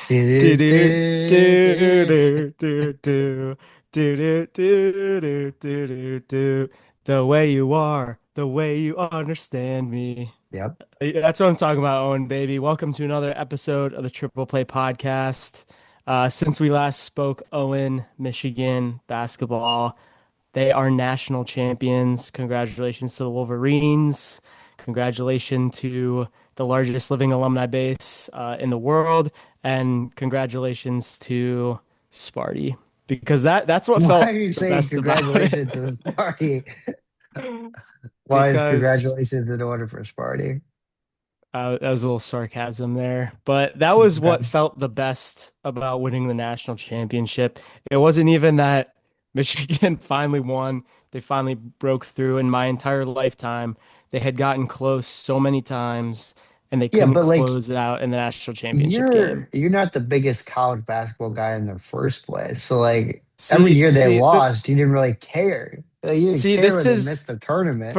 Do Do, do do, do do. do do do do do do do do do do. The way you are, the way you understand me. Yep. That's what I'm talking about, Owen, baby. Welcome to another episode of the Triple Play Podcast. Since we last spoke, Owen, Michigan basketball, they are national champions. Congratulations to the Wolverines. Congratulations to the largest living alumni base in the world, and congratulations to Sparty because that's what Why are felt you the saying best about congratulations it. to the party? Why is Because congratulations in order for Sparty? that was a little sarcasm there, but that was what felt the best about winning the national championship. It wasn't even that Michigan finally won. They finally broke through. In my entire lifetime, they had gotten close so many times and they Yeah, couldn't but like close it out in the national championship game. you're not the biggest college basketball guy in the first place. So like every See, year they see, the, lost, you didn't really care. Like, you didn't see, care this when they is missed the tournament.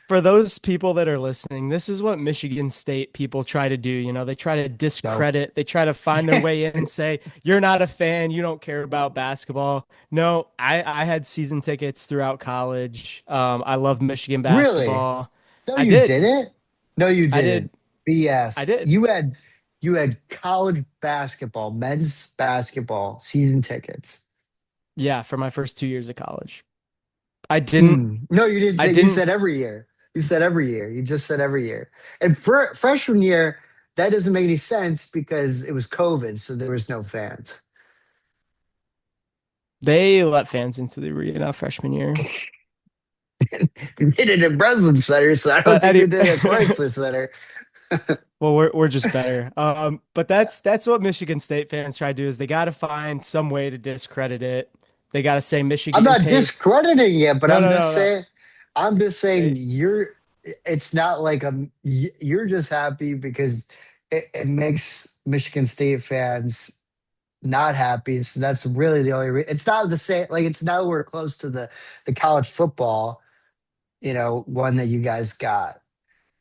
for those people that are listening, this is what Michigan State people try to do. You know, they try to So discredit, they try to find their way in and say, you're not a fan, you don't care about basketball. No, I had season tickets throughout college. I love Michigan really? basketball. No, I you did. didn't. No, you I did. didn't. I BS. did. You had college basketball, men's basketball season tickets. Yeah, for my first 2 years of college. I didn't No, you didn't I say. You didn't said every year. You said every year. You just said every year. And for freshman year, that doesn't make any sense because it was COVID, so there was no fans. they let fans into the arena freshman year. We did it at Breslin Center, so I don't But think they anyway, did it at Chrysler Center. well, we're just better. But that's what Michigan State fans try to do is they got to find some way to discredit it. They got to say I'm Michigan not paid. discrediting it, but No, I'm no, just no, no. saying, I'm just saying They, you're. It's not like you're just happy because it makes Michigan State fans not happy. So that's really the only reason. It's not the same. Like it's nowhere close to the college football, one that you guys got.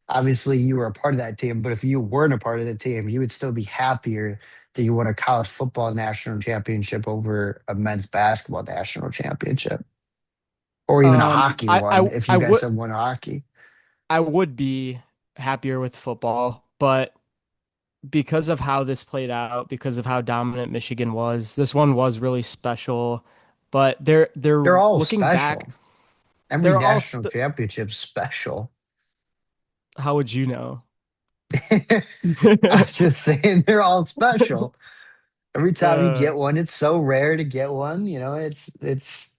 Obviously, you were a part of that team, but if you weren't a part of the team, you would still be happier that you won a college football national championship over a men's basketball national championship, or even a hockey I, one I, if you I guys would, have won hockey. I would be happier with football, but because of how this played out, because of how dominant Michigan was, this one was really special. But they're They're all looking back, special. Every they're all. national championship's special. How would you know? I'm just saying they're all special. Every time you uh, get one, it's so rare to get one. It's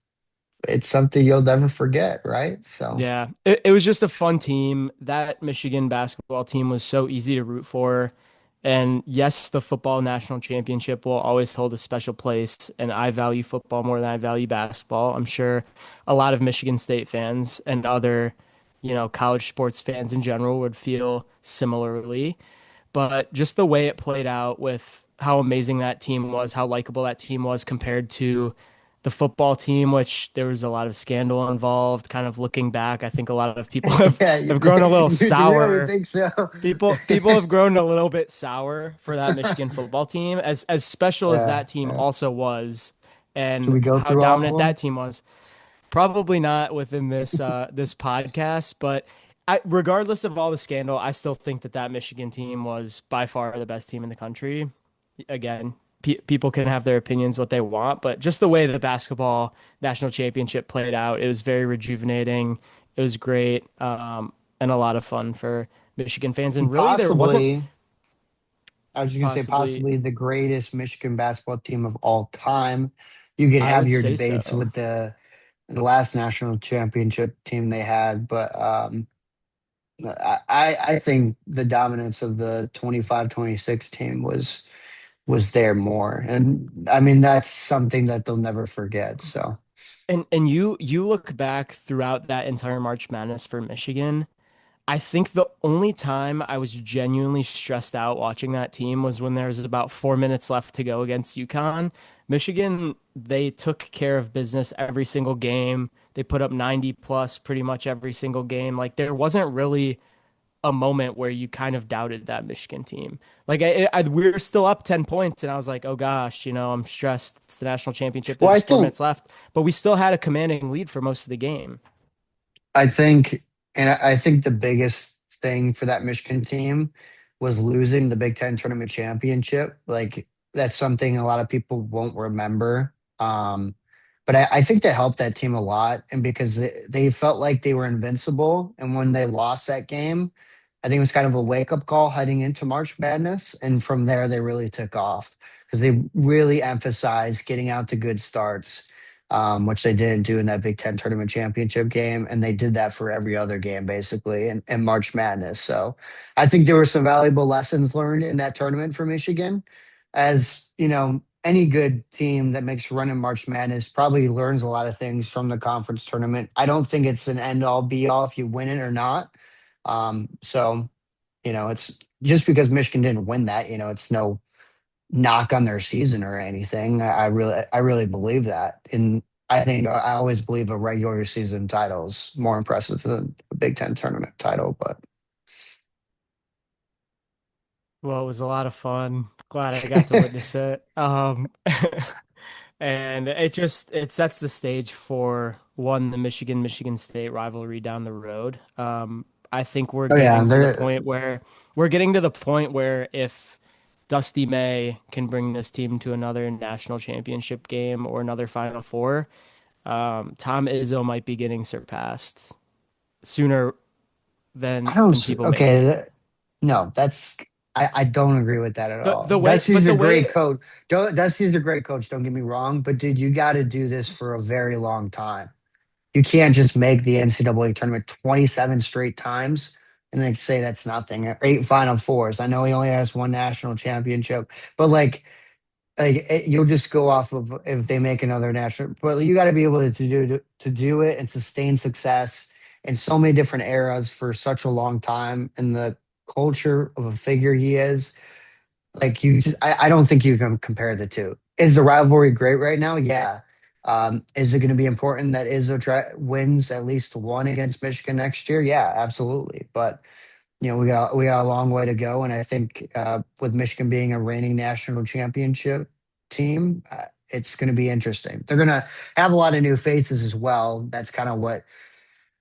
something you'll never forget, right? So Yeah, it was just a fun team. That Michigan basketball team was so easy to root for. And yes, the football national championship will always hold a special place. And I value football more than I value basketball. I'm sure a lot of Michigan State fans and other, college sports fans in general would feel similarly. But just the way it played out with how amazing that team was, how likable that team was compared to the football team, which there was a lot of scandal involved. Kind of looking back, I think a lot of people have, yeah, have grown a little you really sour. think so? People have grown a little bit sour for that Michigan football team, as special as Yeah, that team yeah. also was, Should and we go how through all of dominant them? that team was. Probably not within this podcast, but regardless of all the scandal, I still think that Michigan team was by far the best team in the country. Again, people can have their opinions what they want, but just the way the basketball national championship played out, it was very rejuvenating. It was great, and a lot of fun for Michigan fans. And really, there wasn't Possibly, I was going to say possibly. possibly the greatest Michigan basketball team of all time. You could I have would your say debates so. with the last national championship team they had, but I think the dominance of the 25-26 team was there more. And I mean that's something that they'll never forget. So And you look back throughout that entire March Madness for Michigan. I think the only time I was genuinely stressed out watching that team was when there was about 4 minutes left to go against UConn. Michigan, they took care of business every single game. They put up 90 plus pretty much every single game. Like there wasn't really a moment where you kind of doubted that Michigan team. Like we were still up 10 points, and I was like, oh gosh, I'm stressed. It's the national championship. Well, There's 4 minutes left, but we still had a commanding lead for most of the game. I think, I think the biggest thing for that Michigan team was losing the Big Ten tournament championship. Like that's something a lot of people won't remember. But I think that helped that team a lot, and because they felt like they were invincible, and when they lost that game, I think it was kind of a wake up call heading into March Madness, and from there they really took off because they really emphasized getting out to good starts, which they didn't do in that Big Ten tournament championship game. And they did that for every other game, basically, in March Madness. So I think there were some valuable lessons learned in that tournament for Michigan. As you know, any good team that makes a run in March Madness probably learns a lot of things from the conference tournament. I don't think it's an end all be all if you win it or not. So, it's just because Michigan didn't win that, it's no knock on their season or anything. I really believe that. And I think I always believe a regular season title is more impressive than a Big Ten tournament title. But Well, it was a lot of fun. Glad I got to witness it. And it sets the stage for one, the Michigan State rivalry down the road. I think oh yeah, we're getting to the point where if Dusty May can bring this team to another national championship game or another Final Four, Tom Izzo might be getting surpassed sooner I than don't. people may Okay, think. no, I don't agree with that at The all. the way, Dusty's but a the way great coach. Dusty's a great coach. Don't get me wrong, but dude, you got to do this for a very long time. You can't just make the NCAA tournament 27 straight times and then say that's nothing. 8 Final Fours. I know he only has one national championship, but you'll just go off of if they make another national. But you got to be able to do it and sustain success in so many different eras for such a long time. And the culture of a figure he is, I don't think you can compare the two. Is the rivalry great right now? Yeah. Is it going to be important that wins at least one against Michigan next year? Yeah, absolutely. But we got a long way to go, and I think with Michigan being a reigning national championship team, it's going to be interesting. They're going to have a lot of new faces as well. That's kind of what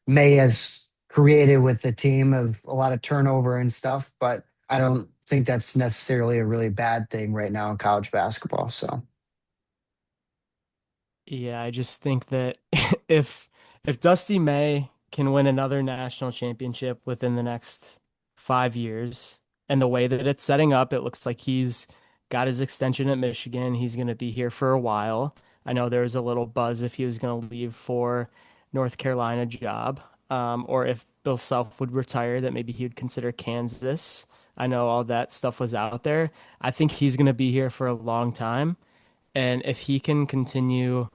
May has created with the team of a lot of turnover and stuff, but I don't think that's necessarily a really bad thing right now in college basketball. So, Yeah, I just think that if if Dusty May can win another national championship within the next 5 years, and the way that it's setting up, it looks like he's got his extension at Michigan. He's going to be here for a while. I know there was a little buzz if he was going to leave for North Carolina job, or if Bill Self would retire, that maybe he would consider Kansas. I know all that stuff was out there. I think he's going to be here for a long time. And if he can continue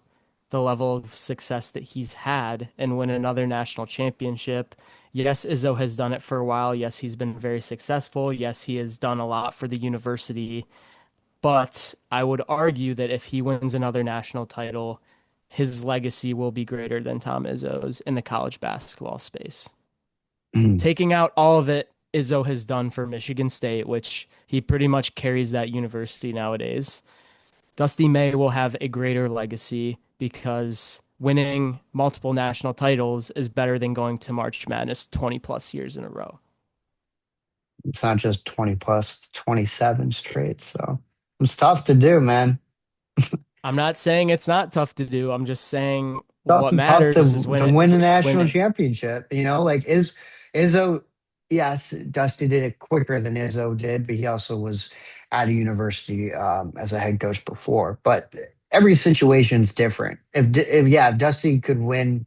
the level of success that he's had and win another national championship, yes, Izzo has done it for a while. Yes, he's been very successful. Yes, he has done a lot for the university. But I would argue that if he wins another national title, his legacy will be greater than Tom Izzo's in the college basketball space. mm, Taking out all of it Izzo has done for Michigan State, which he pretty much carries that university nowadays. Dusty May will have a greater legacy because winning multiple national titles is better than going to March Madness 20 plus years in a row. it's not just 20 plus, it's 27 straight. So it's tough to do, man. I'm not saying it's not tough to do. I'm just saying It's what also tough matters is to win a it's national winning. championship. Izzo, yes, Dusty did it quicker than Izzo did, but he also was at a university as a head coach before. But every situation's different. If Dusty could win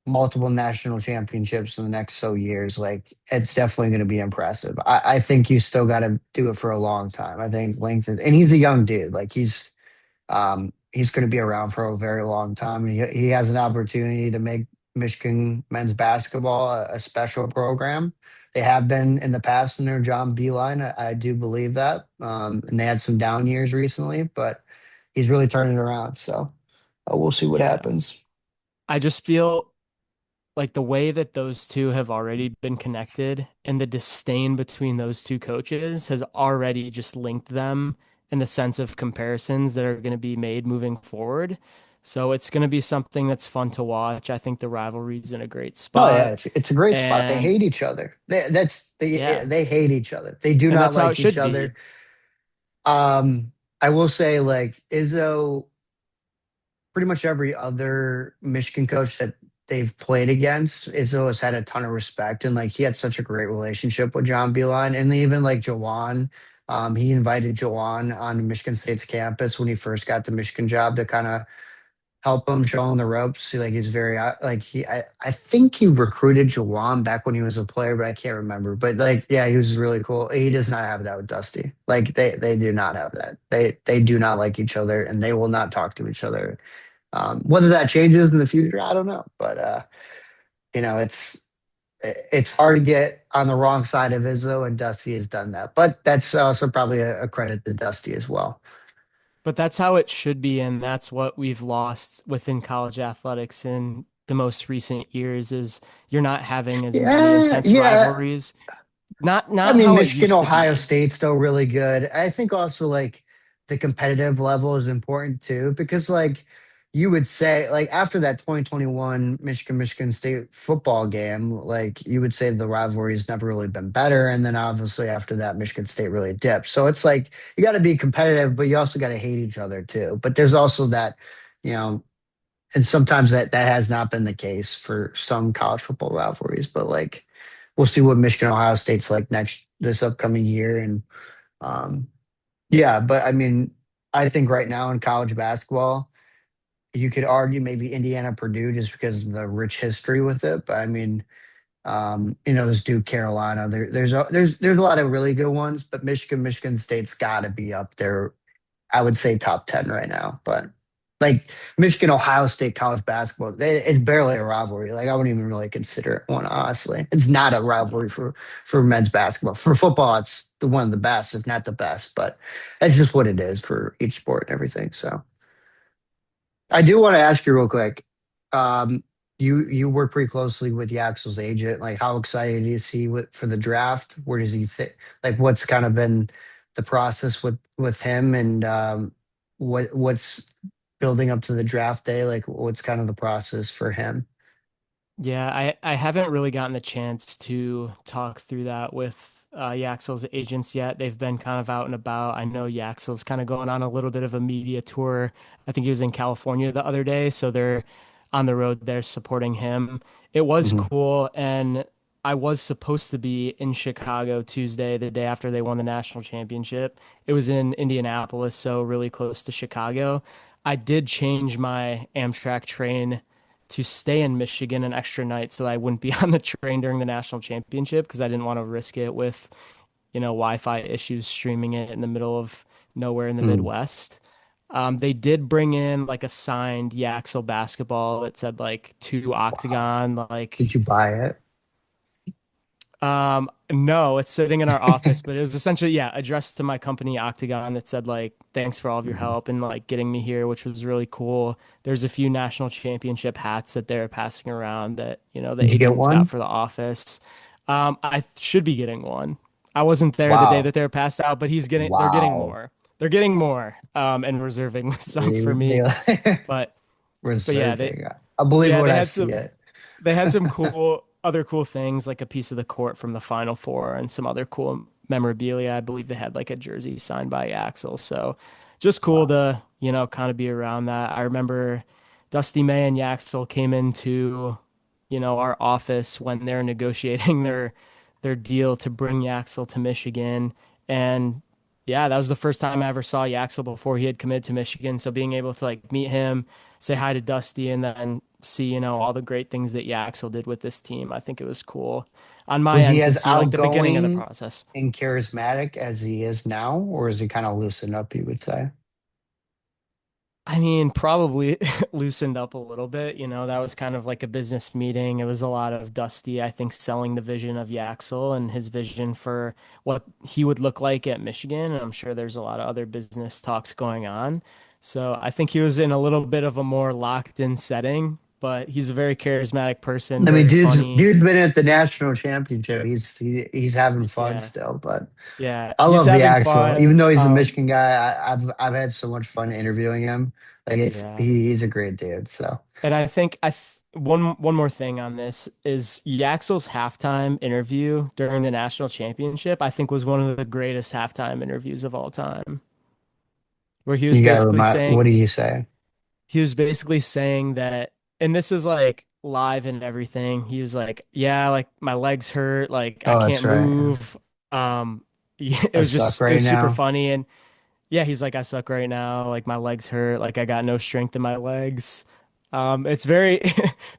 multiple national championships in the next years, like it's definitely going to be impressive. I think you still got to do it for a long time. I think length, and he's a young dude. Like he's going to be around for a very long time. And he has an opportunity to make Michigan men's basketball a special program. They have been in the past under John Beeline. I do believe that. And they had some down years recently, but he's really turning it around. So we'll see what Yeah. happens. I just feel like the way that those two have already been connected and the disdain between those two coaches has already just linked them in the sense of comparisons that are going to be made moving forward. So it's going to be something that's fun to watch. I think the rivalry's in a great Oh yeah, spot. it's a great spot. They And hate each other. yeah, They hate each other. They do and not that's how it like each should other. be. I will say like Izzo, pretty much every other Michigan coach that they've played against, Izzo has had a ton of respect, and like he had such a great relationship with John Beeline, and even like Jawan. He invited Jawan on Michigan State's campus when he first got the Michigan job to kind of help him show him the ropes. Like he's very like I think he recruited Jawan back when he was a player, but I can't remember. But like yeah, he was really cool. He does not have that with Dusty. Like they do not have that. They do not like each other, and they will not talk to each other. Whether that changes in the future, I don't know. But you know, it's hard to get on the wrong side of Izzo, and Dusty has done that. But that's also probably a credit to Dusty as well. But that's how it should be, and that's what we've lost within college athletics in the most recent years is you're not having as many Yeah, intense yeah. rivalries. I Not mean, how it Michigan, used to Ohio be. State's still really good. I think also like the competitive level is important too, because like you would say, like after that 2021 Michigan State football game, like you would say the rivalry has never really been better. And then obviously after that, Michigan State really dipped. So it's like you got to be competitive, but you also got to hate each other too. But there's also that, you know, and sometimes that has not been the case for some college football rivalries, but like we'll see what Michigan Ohio State's like next this upcoming year. And um yeah, but I mean, I think right now in college basketball, you could argue maybe Indiana Purdue just because of the rich history with it. But I mean, you know, there's Duke Carolina. There's a lot of really good ones, but Michigan State's gotta be up there. I would say top 10 right now. But like Michigan, Ohio State college basketball, it's barely a rivalry. Like I wouldn't even really consider it one, honestly. It's not a rivalry for men's basketball. For football, it's the one of the best, if not the best. But that's just what it is for each sport and everything. So I do want to ask you real quick. Um, you work pretty closely with Yaxel's agent. Like, how excited is he for the draft? Where does he think? Like, what's kind of been the process with him, and what's building up to the draft day? Like, what's kind of the process for him? Yeah, I haven't really gotten the chance to talk through that with Yaxel's agents yet. They've been kind of out and about. I know Yaxel's kind of going on a little bit of a media tour. I think he was in California the other day, so they're on the road there supporting him. It was Mhm. cool, and I was supposed to be in Chicago Tuesday, the day after they won the national championship. It was in Indianapolis, so really close to Chicago. I did change my Amtrak train to stay in Michigan an extra night so that I wouldn't be on the train during the national championship because I didn't want to risk it with, Wi-Fi issues streaming it in the middle of nowhere in the Mm. Midwest. They did bring in like a signed Yaxel basketball that said like two Wow. octagon, Did like you buy it? no, it's sitting in our office, but it was essentially, yeah, addressed to my company Octagon that said like, thanks for all of your Mhm. help and like getting me here, which was really cool. There's a few national championship hats that they're passing around that, the Did you get agents got one? for the office. I should be getting one. I wasn't there the day Wow. that they're passed out, but they're getting Wow. more. They're getting more, and reserving some for me. But, but yeah, Reserving. I believe yeah, when they I had see some, it. they had some other cool things like a piece of the court from the Final Four and some other cool memorabilia. I believe they had like a jersey signed by Axel. So just cool Wow. to, kind of be around that. I remember Dusty May and Yaxel came into, our office when they're negotiating their deal to bring Yaxel to Michigan. And yeah, that was the first time I ever saw Yaxel before he had committed to Michigan. So being able to like meet him, say hi to Dusty, and then see, all the great things that Yaxel did with this team, I think it was cool on my Was he end to as see like the beginning of the outgoing process. and charismatic as he is now, or is he kind of loosened up, you would say? I mean, probably loosened up a little bit. That was kind of like a business meeting. It was a lot of Dusty, I think, selling the vision of Yaxel and his vision for what he would look like at Michigan. And I'm sure there's a lot of other business talks going on. So I think he was in a little bit of a more locked in setting. but he's a very charismatic person, I mean, very funny. dude's been at the national championship. He's having fun Yeah. still, but Yeah, I he's love the having Axel. fun. Even though he's a Michigan guy, I've had so much fun interviewing him. Like Yeah. he's a great dude. So And I think one more thing on this is Yaxel's halftime interview during the national championship, I think was one of the greatest halftime interviews of all time, where you gotta remind. What do you say? he was basically saying that, and this is like live and everything. He was like, "Yeah, like my legs hurt, like I Oh, that's can't right. move." Yeah, I suck it right was super now. funny, and yeah, he's like, I suck right now. Like my legs hurt. Like I got no strength in my legs. It's very,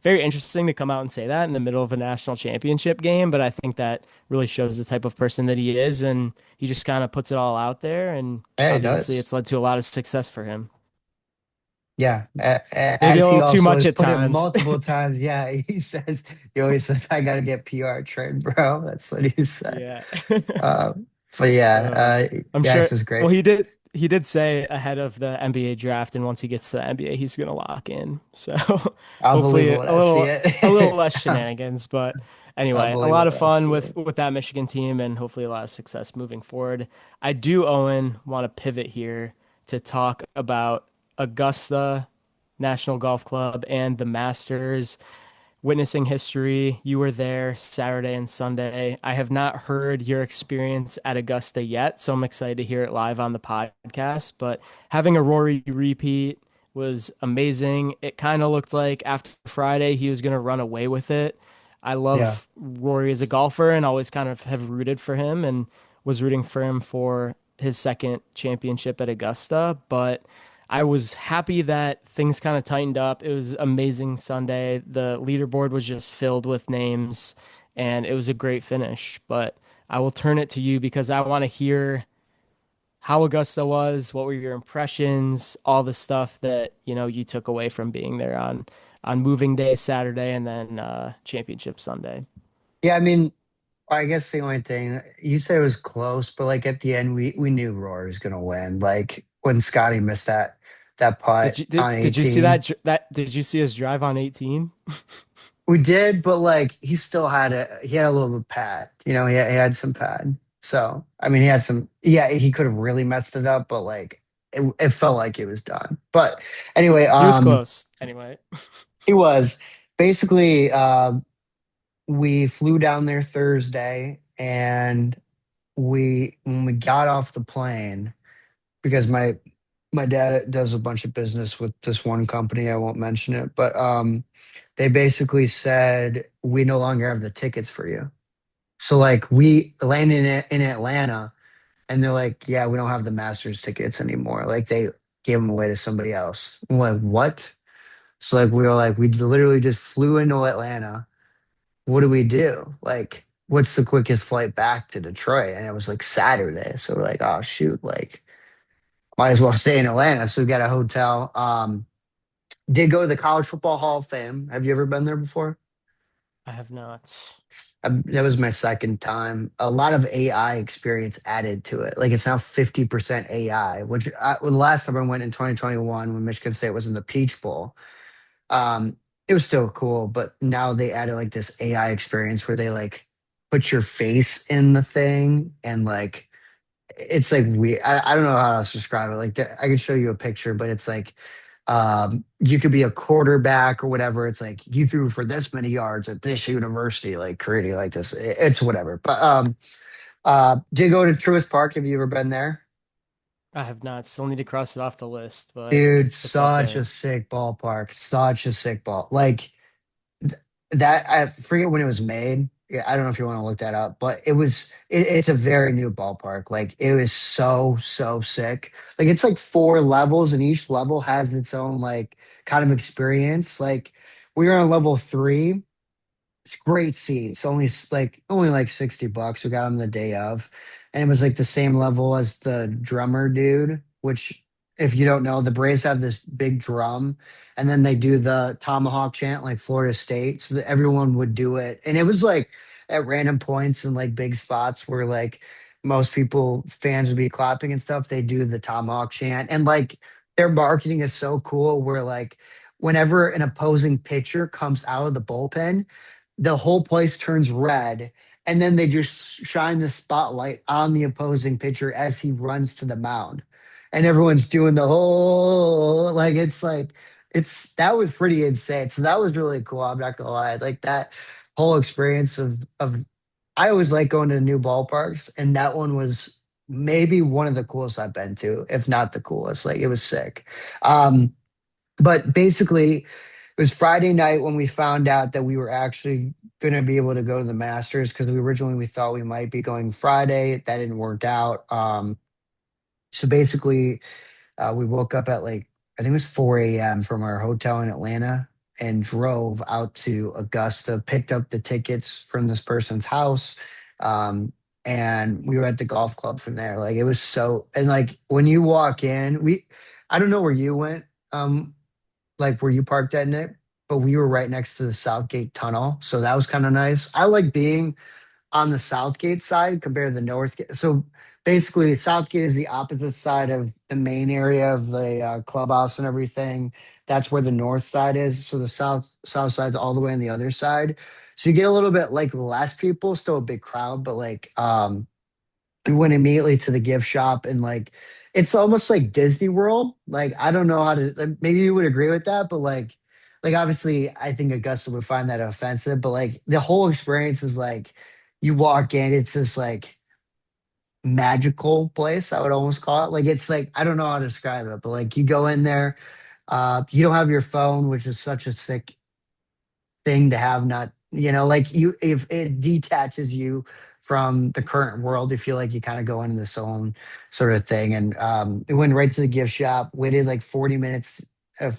very interesting to come out and say that in the middle of a national championship game. But I think that really shows the type of person that he is, and he just kind of puts it all out there. And Yeah, he obviously, does. it's led to a lot of success for him. Yeah, Maybe a as he little too also much has at put it times. multiple times. Yeah, he always says, "I gotta get PR trained, bro." That's what he said. Yeah. Uh, but yeah, Uh, I'm sure. Yax is Well, great. he did say ahead of the NBA draft, and once he gets to the NBA, he's gonna lock in. So I'll believe it hopefully when I see it. a little less shenanigans. But I'll anyway, a believe it lot of when I fun see it. with that Michigan team, and hopefully a lot of success moving forward. I do, Owen, want to pivot here to talk about Augusta National Golf Club and the Masters witnessing history. You were there Saturday and Sunday. I have not heard your experience at Augusta yet, so I'm excited to hear it live on the podcast. But having a Rory repeat was amazing. It kind of looked like after Friday he was going to run away with it. I Yeah. love Rory as a golfer and always kind of have rooted for him and was rooting for him for his second championship at Augusta, but I was happy that things kind of tightened up. It was amazing Sunday. The leaderboard was just filled with names and it was a great finish. But I will turn it to you because I want to hear how Augusta was, what were your impressions, all the stuff that, you took away from being there on moving day Saturday and then championship Sunday. Yeah, I mean, I guess the only thing you said it was close, but like at the end, we knew Rory was gonna win. Like when Scotty missed that putt on Did you see 18, that did you see his drive on 18? we did, but like he had a little bit of pad. He had some pad. So I mean, he had some. Yeah, he could have really messed it up, but like it felt like it was done. But anyway, He was close anyway. he was basically. We flew down there Thursday, and we when we got off the plane because my dad does a bunch of business with this one company. I won't mention it, but they basically said we no longer have the tickets for you. So like we landed in Atlanta, and they're like, yeah, we don't have the Masters tickets anymore. Like they gave them away to somebody else. I'm like, what? So like we were like, we literally just flew into Atlanta. What do we do? Like, what's the quickest flight back to Detroit? And it was like Saturday. So we're like, oh shoot, like might as well stay in Atlanta. So we got a hotel. Did go to the College Football Hall of Fame. Have you ever been there before? I have not. That was my second time. A lot of AI experience added to it. Like it's now 50% AI, the last time I went in 2021 when Michigan State was in the Peach Bowl. Um, it was still cool, but now they added like this AI experience where they like put your face in the thing and like it's like we I don't know how else to describe it. Like I could show you a picture, but it's like you could be a quarterback or whatever. It's like you threw for this many yards at this university, like creating like this. It's whatever. But did you go to Truist Park? Have you ever been there? I have not. Still need to cross it off the list, but Dude, it's up such a there. sick ballpark. Such a sick ball. Like that I forget when it was made. Yeah, I don't know if you want to look that up, but it's a very new ballpark. Like it was so sick. Like it's like four levels, and each level has its own like kind of experience. Like we were on level three. It's great seats, only like $60. We got them the day of, and it was like the same level as the drummer dude. Which, if you don't know, the Braves have this big drum, and then they do the tomahawk chant like Florida State, so that everyone would do it, and it was like at random points and like big spots where like most people fans would be clapping and stuff. They do the tomahawk chant, and like their marketing is so cool. Where like whenever an opposing pitcher comes out of the bullpen, the whole place turns red, and then they just shine the spotlight on the opposing pitcher as he runs to the mound, and everyone's doing the whole like it's that was pretty insane. So that was really cool. I'm not gonna lie, like that whole experience of I always like going to new ballparks, and that one was maybe one of the coolest I've been to, if not the coolest. Like it was sick. Um, but basically, it was Friday night when we found out that we were actually going to be able to go to the Masters because we thought we might be going Friday. That didn't work out. So basically, we woke up at like, I think it was 4 a.m. from our hotel in Atlanta and drove out to Augusta, picked up the tickets from this person's house. Um, and we were at the golf club from there. Like it was so, and like when you walk in, I don't know where you went, like where you parked at, Nick, but we were right next to the Southgate Tunnel. So that was kind of nice. I like being on the Southgate side compared to the Northgate. So basically, Southgate is the opposite side of the main area of the clubhouse and everything. That's where the north side is. So the south side's all the way on the other side. So you get a little bit like less people, still a big crowd, but like we went immediately to the gift shop and like it's almost like Disney World. Like I don't know how to like, maybe you would agree with that, but like obviously I think Augusta would find that offensive, but like the whole experience is like you walk in, it's this like magical place, I would almost call it. Like it's like I don't know how to describe it, but like you go in there, you don't have your phone, which is such a sick thing to have. Not, like you, if it detaches you from the current world, you feel like you kind of go into this own sort of thing. And it went right to the gift shop, waited like 40 minutes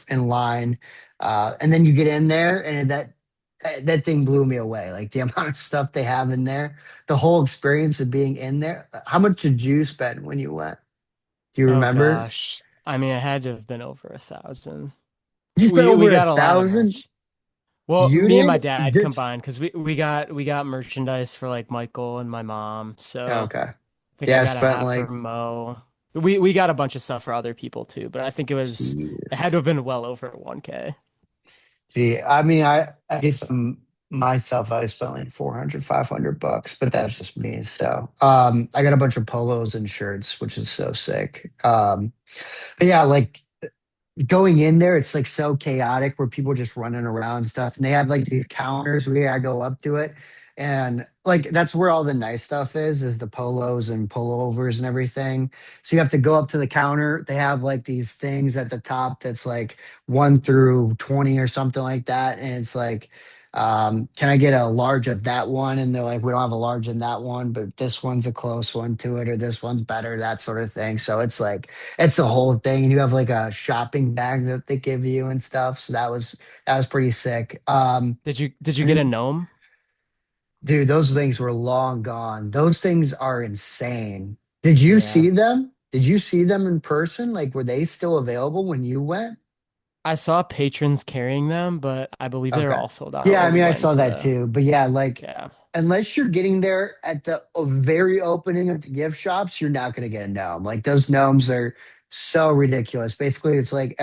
in line, and then you get in there and that thing blew me away, like the amount of stuff they have in there, the whole experience of being in there. How much did you spend when you went? Do you Oh remember? gosh. I mean, it had to have been over 1,000. You spent We over a got a lot of thousand. merch. Well, You me and my did dad this. combined because we got merchandise for like Michael and my mom. So Okay. I think I Yeah, I got a spent hat for like, Mo. We got a bunch of stuff for other people too, but I think it had to jeez. have been well over 1K. Gee, I mean, I guess myself, I spent like 400, 500 bucks, but that's just me. So, I got a bunch of polos and shirts, which is so sick. But yeah, like going in there, it's like so chaotic where people just running around and stuff. And they have like these counters where you gotta go up to it. And like that's where all the nice stuff is the polos and pullovers and everything. So you have to go up to the counter. They have like these things at the top that's like 1 through 20 or something like that. And it's like, can I get a large of that one? And they're like, we don't have a large in that one, but this one's a close one to it, or this one's better, that sort of thing. So it's a whole thing, and you have like a shopping bag that they give you and stuff. So that was pretty sick. Did you And get a then, gnome? dude, those things were long gone. Those things are insane. Did you Yeah. see them? Did you see them in person? Like, were they still available when you went? I saw patrons carrying them, but I believe they were Okay. all sold out Yeah, I when we mean, I went saw into that the, too. But yeah, like, yeah. unless you're getting there at the very opening of the gift shops, you're not going to get a gnome. Like, those gnomes are so ridiculous. Basically, it's like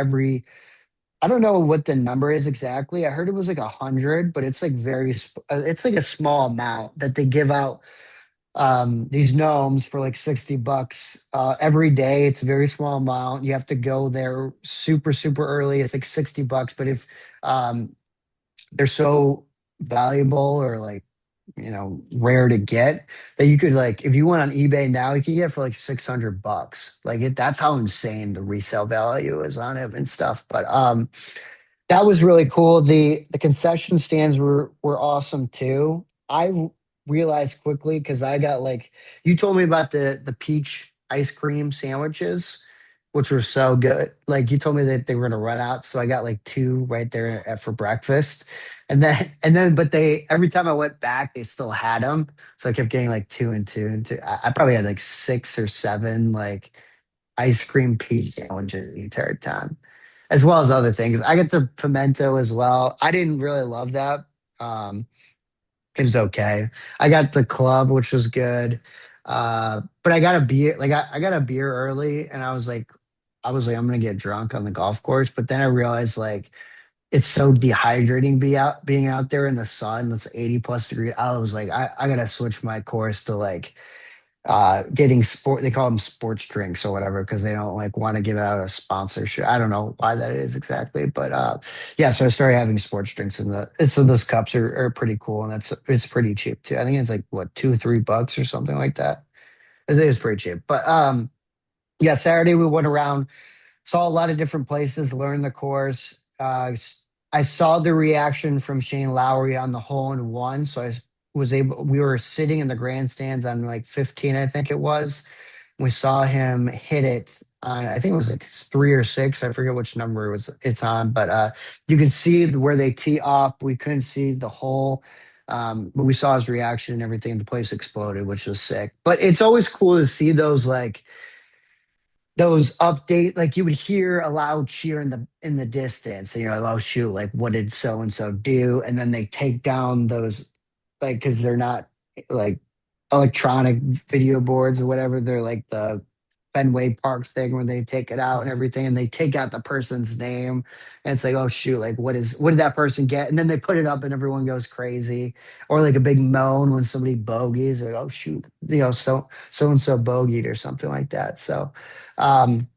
I don't know what the number is exactly. I heard it was like 100, but it's like it's like a small amount that they give out, these gnomes for like 60 bucks every day. It's a very small amount. You have to go there super, super early. It's like 60 bucks. But if um, they're so valuable or like, rare to get, that you could like, if you went on eBay now, you could get it for like 600 bucks. Like that's how insane the resale value is on it and stuff. But that was really cool. The concession stands were awesome too. I realized quickly because I got like, you told me about the peach ice cream sandwiches, which were so good. Like you told me that they were gonna run out, so I got like two right there for breakfast, and then but they every time I went back, they still had them, so I kept getting like two and two and two. I probably had like 6 or 7 like ice cream peach sandwiches the entire time, as well as other things. I got the pimento as well. I didn't really love that. Um, it was okay. I got the club, which was good. But I got a beer, like I got a beer early, and I was like, I'm gonna get drunk on the golf course. But then I realized like it's so dehydrating being out there in the sun. It's 80 plus degrees. I was like, I gotta switch my course to like getting sport, they call them sports drinks or whatever, because they don't like want to give it out a sponsorship. I don't know why that is exactly, but yeah, so I started having sports drinks, so those cups are pretty cool, and it's pretty cheap too. I think it's like what, $2 or $3 or something like that. It is pretty cheap. But yeah, Saturday we went around, saw a lot of different places, learned the course. I saw the reaction from Shane Lowry on the hole in one. So was able, we were sitting in the grandstands on like 15, I think it was. We saw him hit it. I think it was like 3 or 6. I forget which number it's on, but you can see where they tee off. We couldn't see the hole. But we saw his reaction and everything. The place exploded, which was sick. But it's always cool to see those update, like you would hear a loud cheer in the distance, and you're like, oh shoot, like what did so and so do? And then they take down those, like, because they're not like electronic video boards or whatever, they're like the Fenway Park thing where they take it out and Mhm. everything, and they take out the person's name, and it's like, oh shoot, like what did that person get? And then they put it up and everyone goes crazy. Or like a big moan when somebody bogeys, like, oh shoot, so and so bogeyed or something like that. So um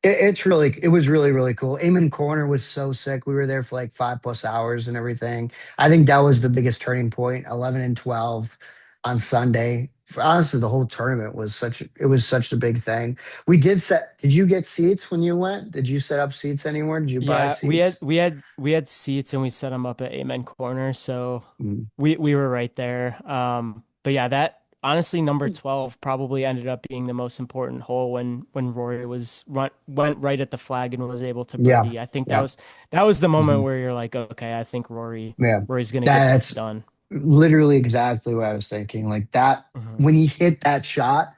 it was really, really cool. Amen Corner was so sick. We were there for like 5 plus hours and everything. I think that was the biggest turning point. 11 and 12 on Sunday. Honestly, the whole tournament was such a big thing. Did you get seats when you went? Did you set up seats anywhere? Did you buy Yeah, we had seats? we had we had seats and we set them up at Amen Corner, so Mm. we were right there. But yeah, that honestly number 12 probably ended up being the most important hole when Rory went right at the flag and was able to Yeah. birdie. I think Yeah. that was the moment Mhm. where you're like, okay, I think Yeah. Rory's gonna get this That's done. literally exactly what I was thinking. Like that, Mhm. when he hit that shot,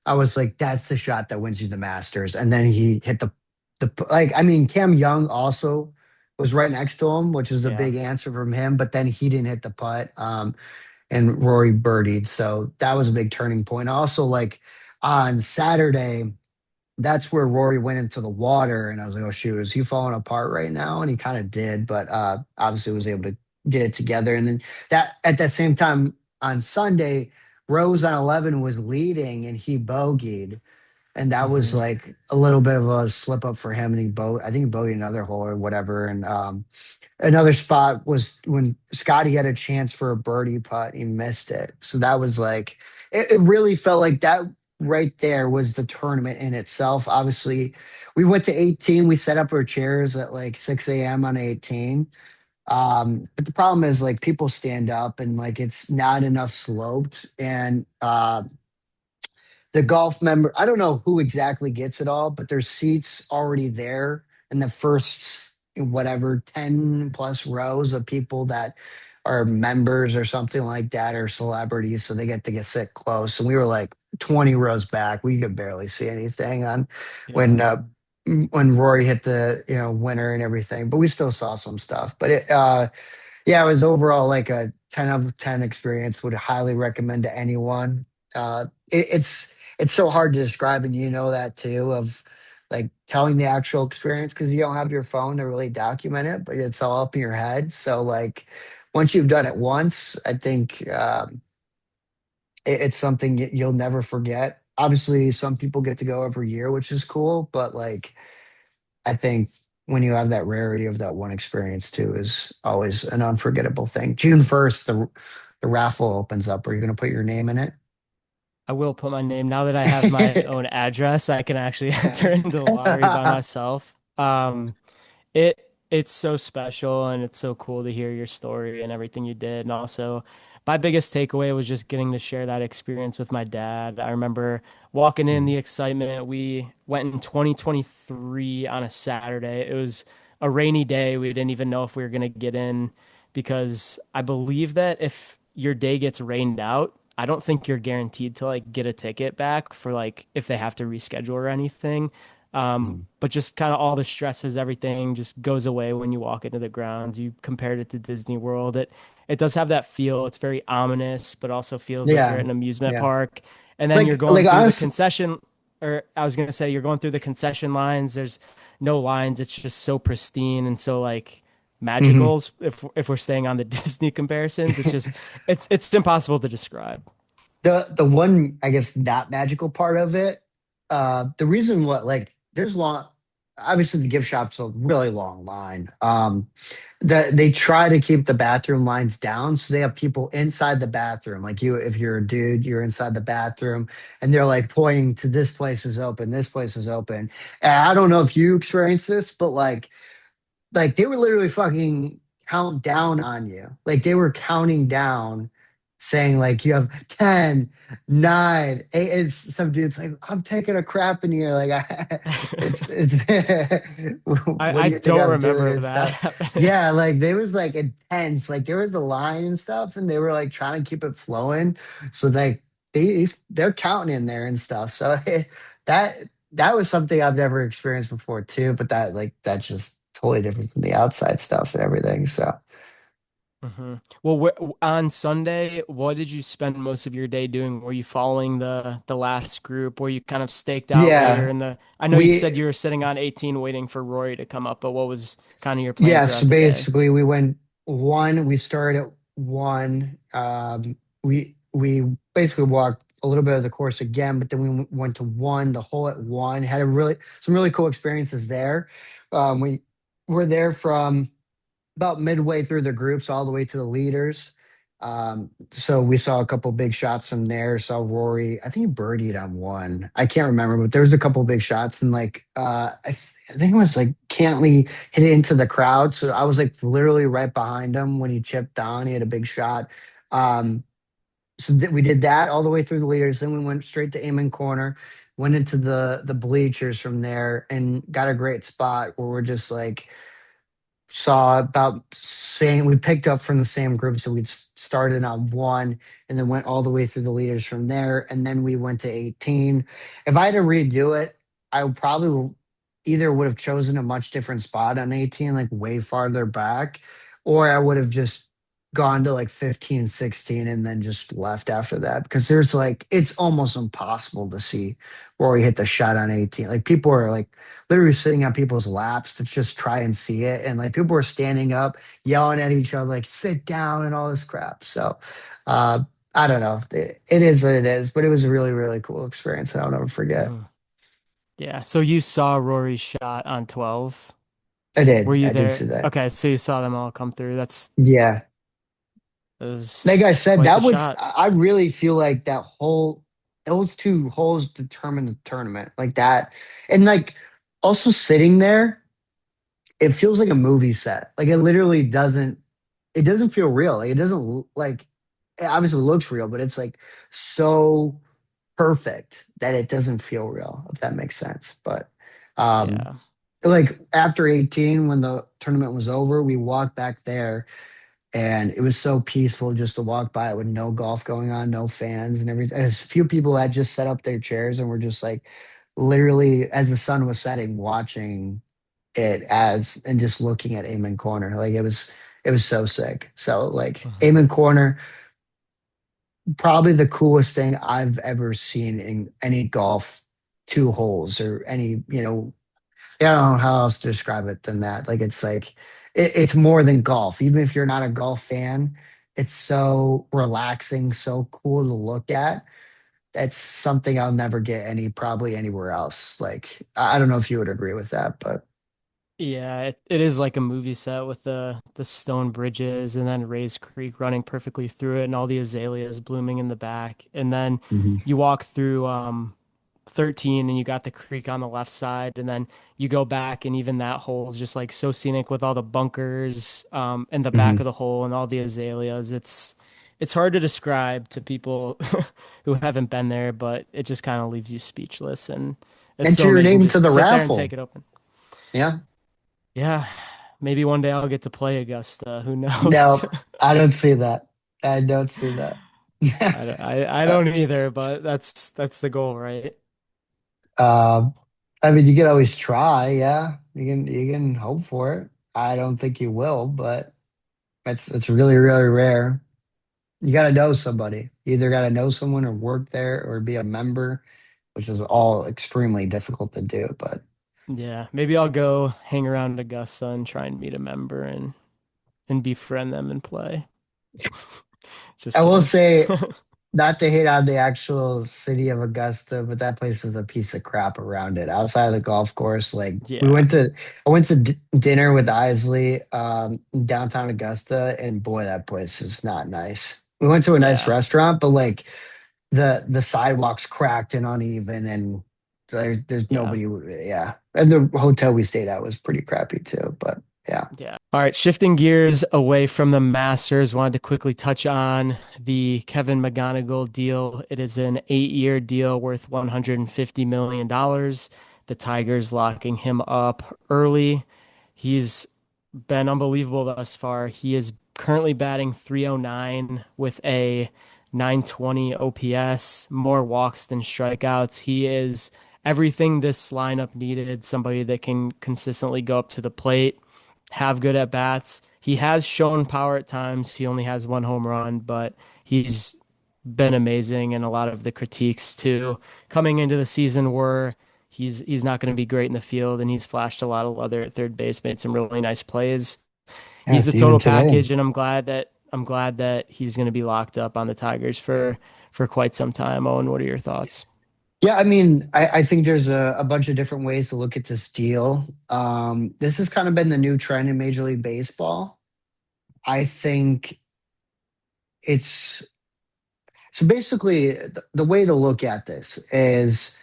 I was like, that's the shot that wins you the Masters. And then he hit like, I mean, Cam Young also was right next to him, which is a Yeah. big answer from him, but then he didn't hit the putt. And Rory birdied. So that was a big turning point. Also, like on Saturday, that's where Rory went into the water, and I was like, "Oh shoot, is he falling apart right now?" And he kind of did, but obviously was able to get it together. And then that at that same time on Sunday, Rose on 11 was leading, and he bogeyed, and that was Hmm. like a little bit of a slip up for him. And I think he bogeyed another hole or whatever. And another spot was when Scotty had a chance for a birdie putt, he missed it. So that was like, it really felt like that right there was the tournament in itself. Obviously, we went to 18. We set up our chairs at like 6 a.m. on 18. But the problem is like people stand up and like it's not enough sloped. And the golf member, I don't know who exactly gets it all, but there's seats already there in the first whatever 10 plus rows of people that are members or something like that, or celebrities, so they get to sit close. And we were like 20 rows back. We could barely see anything on when Yeah. uh when Rory hit the winner and everything, but we still saw some stuff. But yeah, it was overall like a 10 out of 10 experience. Would highly recommend to anyone. It's so hard to describe, and you know that too, of like telling the actual experience because you don't have your phone to really document it, but it's all up in your head. So like once you've done it once, I think it's something you'll never forget. Obviously, some people get to go every year, which is cool, but like I think when you have that rarity of that one experience too is always an unforgettable thing. June 1st, the raffle opens up. Are you going to put your name in it? I will put my name now that I have my own address. I can actually enter into the lottery by myself. It's so special and it's so cool to hear your story and everything you did. And also, my biggest takeaway was just getting to share that experience with my dad. I remember walking in, the excitement. We went in 2023 on a Saturday. It was a rainy day. We didn't even know if we were going to get in because I believe that if your day gets rained out, I don't think you're guaranteed to like get a ticket back for like if they have to reschedule or anything. But just kind of all the stresses, everything just goes away when you walk into the grounds. You compared it to Disney World. It does have that feel. It's very ominous, but also feels like you're Yeah, at an amusement yeah. park. And then you're going Like through the honest, concession, or I was gonna say you're going through the concession lines. There's no lines. It's just so pristine and so like Mhm. magicals if we're staying on the Disney comparisons. It's just it's impossible to describe. The one, I guess, not magical part of it, the reason what, like, there's long, obviously the gift shop's a really long line. They try to keep the bathroom lines down, so they have people inside the bathroom. Like, you, if you're a dude, you're inside the bathroom, and they're like pointing to, this place is open, this place is open. And I don't know if you experienced this, but like they were literally fucking count down on you. Like they were counting down, saying like you have 10, 9, 8. It's some dude's like, I'm taking a crap in here. Like it's what I do you think don't I'm doing remember and that stuff? happening. Yeah, like they was like intense. Like there was a line and stuff, and they were like trying to keep it flowing. So like they're counting in there and stuff. So that that was something I've never experienced before too, but that's just totally different from the outside stuff and everything. So hmm Well, on Sunday, what did you spend most of your day doing? Were you following the last group? Were you kind of staked out later yeah, in the? I know you said we you were sitting on 18 waiting for Rory to come up, but what was kind of your plan yeah, so throughout the day? basically we went one, we started at one. We basically walked a little bit of the course again, but then we went to one, the hole at one, had a really some really cool experiences there. We were there from about midway through the groups all the way to the leaders. So we saw a couple big shots from there. Saw Rory, I think he birdied on one. I can't remember, but there was a couple big shots, and like I think it was like Cantley hit it into the crowd. So I was like literally right behind him when he chipped on. He had a big shot. Um, we did that all the way through the leaders. Then we went straight to Amen Corner, went into the bleachers from there, and got a great spot where we're just like saw about same, we picked up from the same group, so we'd started on one and then went all the way through the leaders from there, and then we went to 18. If I had to redo it, I would probably either would have chosen a much different spot on 18, like way farther back, or I would have just gone to like 15, 16, and then just left after that, because there's like, it's almost impossible to see Rory hit the shot on 18. Like people are like literally sitting on people's laps to just try and see it. And like people were standing up, yelling at each other, like, sit down and all this crap. So uh, I don't know. It is what it is, but it was a really, really cool experience that I'll never forget. Mhm. Yeah. So you saw Rory's shot on 12. I Were did. you I did there? see that. Okay, so you saw them all come through. Yeah. That Like was I said, quite the that was, shot. I really feel like that whole, those two holes determined the tournament like that. And like also sitting there, it feels like a movie set. Like it literally doesn't, it doesn't feel real. Like it doesn't like, it obviously looks real, but it's like so perfect that it doesn't feel real, if that makes sense. But um Yeah. like after 18, when the tournament was over, we walked back there, and it was so peaceful just to walk by it with no golf going on, no fans and everything. As few people had just set up their chairs and were just like literally as the sun was setting, watching it as and just looking at Amen Corner. Like it was so sick. So like Mhm. Amen Corner, probably the coolest thing I've ever seen in any golf two holes or any, I don't know how else to describe it than that. Like it's more than golf. Even if you're not a golf fan, it's so relaxing, so cool to look at. That's something I'll never get probably anywhere else. Like I don't know if you would agree with that, but Yeah, it is like a movie set with the stone bridges and then Ray's Creek running perfectly through it and all the azaleas blooming in the back. And then Mhm. you walk through 13 and you got the creek on the left side and then you go back and even that hole is just like so scenic with all the bunkers in the back Mhm. of the hole and all the azaleas. It's hard to describe to people who haven't been there, but it just kind of leaves you speechless and it's Enter so your amazing name to just to the sit there and take raffle. it open. Yeah. Yeah, maybe one day I'll get to play Augusta. Who knows? No, I don't see that. I don't see that. I don't either, but that's the goal, right? Um, I mean, you can always try. Yeah, you can hope for it. I don't think you will, but it's really really rare. You got to know somebody. You either got to know someone or work there or be a member, which is all extremely difficult to do. But Yeah, maybe I'll go hang around Augusta and try and meet a member and and befriend them and play. Just I will kidding. say, not to hate on the actual city of Augusta, but that place is a piece of crap around it. Outside of the golf course, like Yeah, I went to dinner with Isley, in downtown Augusta, and boy, that place is not nice. We went to a nice yeah, restaurant, but like the sidewalks cracked and uneven, and there's yeah. nobody. Yeah, and the hotel we stayed at was pretty crappy too. But yeah, Yeah. All right. Shifting gears away from the Masters, wanted to quickly touch on the Kevin McGonigal deal. It is an 8-year deal worth $150 million. The Tigers locking him up early. He's been unbelievable thus far. He is currently batting 309 with a 920 OPS, more walks than strikeouts. He is everything this lineup needed, somebody that can consistently go up to the plate, have good at bats. He has shown power at times. He only has one home run, but he's been amazing. And a lot of the critiques too coming into the season were he's not going to be great in the field, and he's flashed a lot of other at third base, made some really nice plays. yeah, He's the even total today. package, and I'm glad that he's going to be locked up on the Tigers for quite some time. Owen, what are your thoughts? Yeah, I mean, I think there's a bunch of different ways to look at this deal. This has kind of been the new trend in Major League Baseball. I think it's so basically the way to look at this is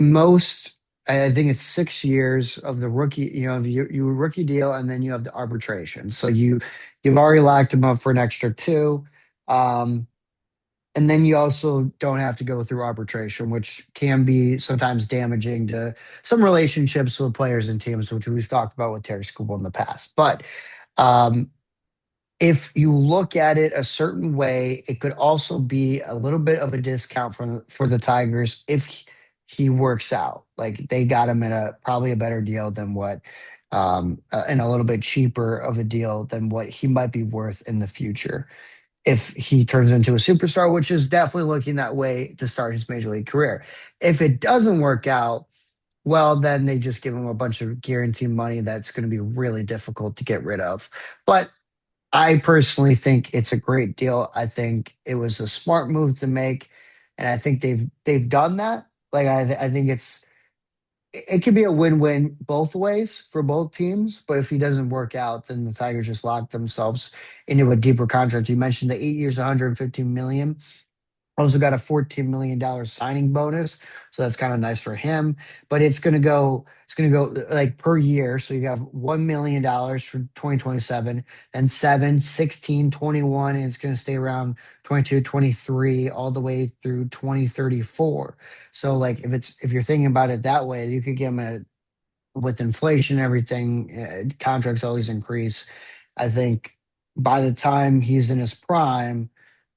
most, I think it's 6 years of the rookie, you rookie deal, and then you have the arbitration. So you've already locked him up for an extra two. Um, And then you also don't have to go through arbitration, which can be sometimes damaging to some relationships with players and teams, which we've talked about with Terry Scoble in the past. But um, if you look at it a certain way, it could also be a little bit of a discount for the Tigers if he works out. Like they got him at a probably a better deal than what, and a little bit cheaper of a deal than what he might be worth in the future if he turns into a superstar, which is definitely looking that way to start his major league career. If it doesn't work out, well, then they just give him a bunch of guaranteed money that's going to be really difficult to get rid of. But I personally think it's a great deal. I think it was a smart move to make, and I think they've done that. Like I think it could be a win-win both ways for both teams. But if he doesn't work out, then the Tigers just lock themselves into a deeper contract. You mentioned the 8 years, 115 million. Also got a $14 million signing bonus, so that's kind of nice for him. But it's gonna go like per year. So you have $1 million for 2027, then 7, 16, 21, and it's gonna stay around 22, 23, all the way through 2034. So like if you're thinking about it that way, you could get him a with inflation and everything, contracts always increase. I think by the time he's in his prime,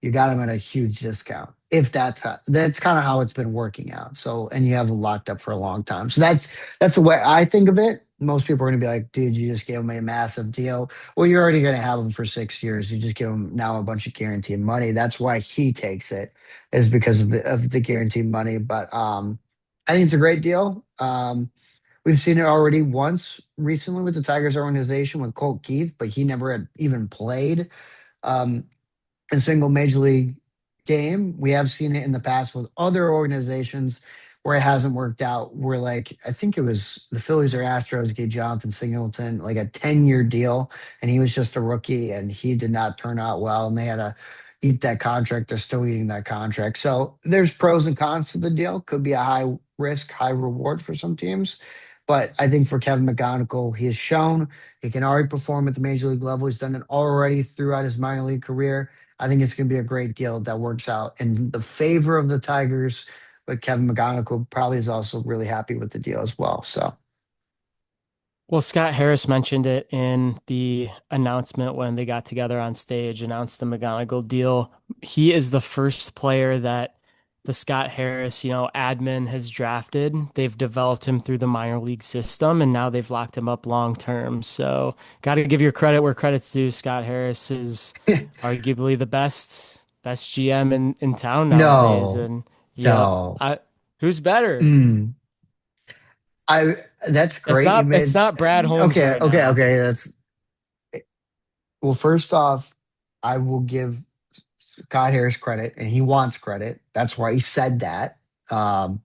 you got him at a huge discount. If that's kind of how it's been working out. So, and you have him locked up for a long time. So that's the way I think of it. Most people are going to be like, dude, you just gave him a massive deal. Well, you're already going to have him for 6 years. You just give him now a bunch of guaranteed money. That's why he takes it, is because of the guaranteed money. But I think it's a great deal. We've seen it already once recently with the Tigers organization with Colt Keith, but he never had even played um, a single major league game. We have seen it in the past with other organizations where it hasn't worked out. Where like I think it was the Phillies or Astros gave Jonathan Singleton like a 10-year deal, and he was just a rookie, and he did not turn out well, and they had to eat that contract. They're still eating that contract. So there's pros and cons to the deal. Could be a high risk, high reward for some teams. But I think for Kevin McGonigal, he has shown he can already perform at the major league level. He's done it already throughout his minor league career. I think it's going to be a great deal that works out in the favor of the Tigers. But Kevin McGonigal probably is also really happy with the deal as well. So Well, Scott Harris mentioned it in the announcement when they got together on stage, announced the McGonagall deal. He is the first player that the Scott Harris, admin has drafted. They've developed him through the minor league system, and now they've locked him up long term. So, got to give your credit where credit's due. Scott Harris is arguably the best GM in town nowadays, no, and yep, no. who's better? Mm. I That's It's great. You not it's made not Brad Holmes okay, right okay, now. okay. That's Well, first off, I will give Scott Harris credit, and he wants credit. That's why he said that. Um,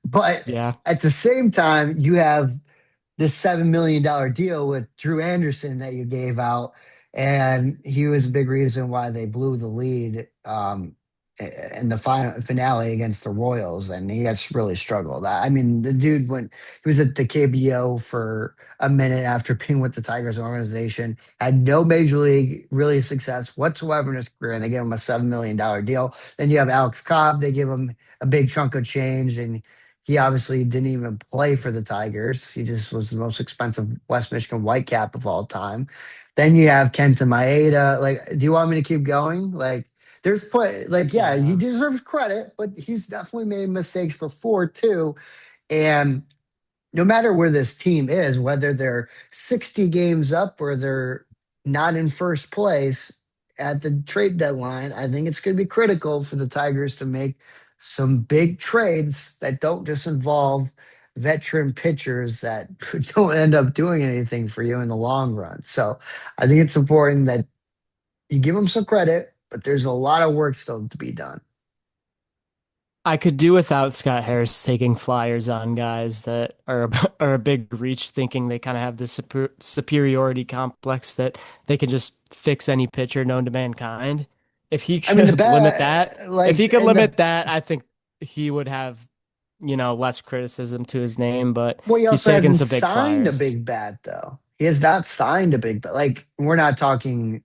but Yeah. at the same time, you have this $7 million deal with Drew Anderson that you gave out, and he was a big reason why they blew the lead in the final finale against the Royals, and he has really struggled. I mean, the dude went he was at the KBO for a minute after being with the Tigers organization, had no major league really success whatsoever in his career, and they gave him a $7 million deal. Then you have Alex Cobb, they give him a big chunk of change, and he obviously didn't even play for the Tigers. He just was the most expensive West Michigan Whitecap of all time. Then you have Kenta Maeda. Like, do you want me to keep going? Like, there's play. Like, yeah, he Yeah. deserves credit, but he's definitely made mistakes before too. And no matter where this team is, whether they're 60 games up or they're not in first place at the trade deadline, I think it's going to be critical for the Tigers to make some big trades that don't just involve veteran pitchers that don't end up doing anything for you in the long run. So I think it's important that you give them some credit, but there's a lot of work still to be done. I could do without Scott Harris taking flyers on guys that are are a big reach, thinking they kind of have this superiority complex that they can just fix any pitcher known to mankind. If he I mean, the could limit that, bat, if like, he could and the limit that, I think he would have, less criticism to his name, but Well, he he's also taking hasn't some big signed a flyers. big bat though. He has not signed a big bat. Like, we're not talking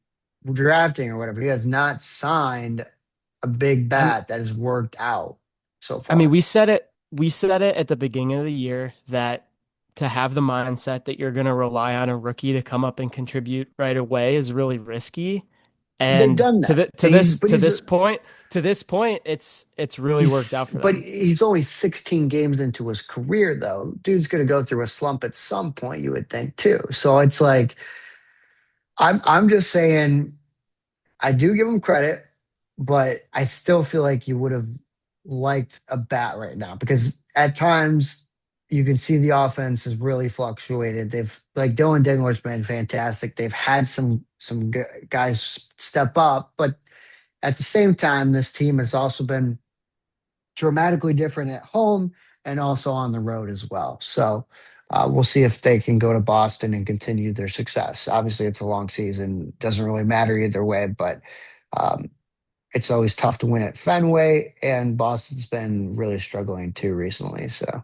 drafting or whatever. He has not signed a big I, bat that has worked out so I mean, far. we said it at the beginning of the year that to have the mindset that you're going to rely on a rookie to come up and contribute right away is really risky. They've And done to that. the to this But to this point, it's really worked out he's for but them. he's only 16 games into his career though. Dude's going to go through a slump at some point, you would think too. So it's like I'm just saying I do give him credit, but I still feel like you would have liked a bat right now because at times you can see the offense has really fluctuated. They've like Dylan Dingler's been fantastic. They've had guys step up, but at the same time, this team has also been dramatically different at home and also on the road as well. So we'll see if they can go to Boston and continue their success. Obviously, it's a long season; doesn't really matter either way, but. Um, it's always tough to win at Fenway, and Boston's been really struggling too recently. So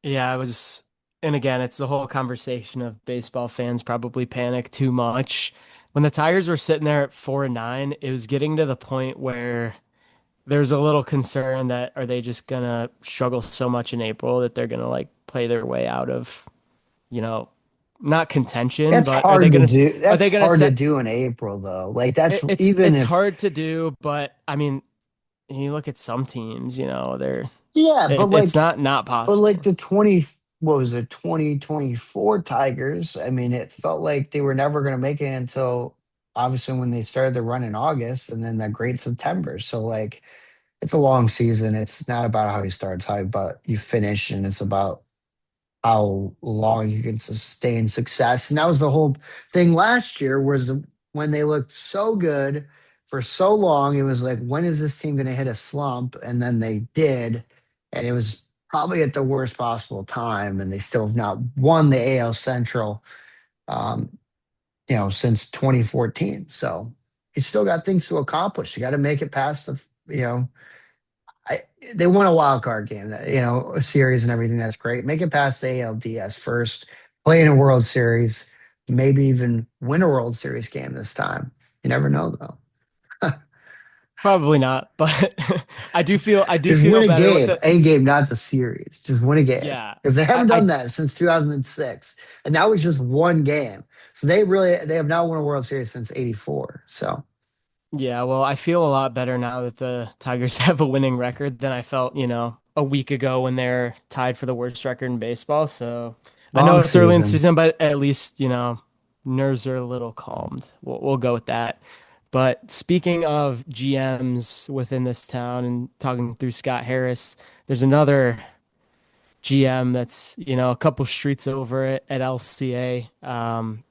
Yeah, I was, and again, it's the whole conversation of baseball fans probably panic too much. When the Tigers were sitting there at 4-9, it was getting to the point where there's a little concern that are they just gonna struggle so much in April that they're gonna like play their way out of, you know, not contention, that's but hard to do. are That's they gonna hard to set do in April, though. Like that's even it's if hard to do, but I mean, you look at some teams, yeah, it's not but like possible. the 20 what was it 2024 Tigers. I mean, it felt like they were never going to make it until obviously when they started the run in August, and then that great September. So like it's a long season. It's not about how you start, it's how about you finish, and it's about how long you can sustain success. And that was the whole thing last year was when they looked so good for so long, it was like, when is this team going to hit a slump? And then they did. And it was probably at the worst possible time. And they still have not won the AL Central, um, since 2014. So you still got things to accomplish. You got to make it past I, they won a wild card game, a series and everything. That's great. Make it past the ALDS first, play in a World Series, maybe even win a World Series game this time. You never know, though. Probably not, but I do Just win feel a better with game, the a game, not the series. Just win a game yeah. because they I, haven't done I that since 2006, and that was just one game. So they have not won a World Series since '84. So Yeah, well, I feel a lot better now that the Tigers have a winning record than I felt, a week ago when they're tied for the worst record in baseball. So I know long it's early in the season. season, but at least, nerves are a little calmed. We'll go with that. But speaking of GMs within this town and talking through Scott Harris, there's another GM that's, a couple streets over at LCA.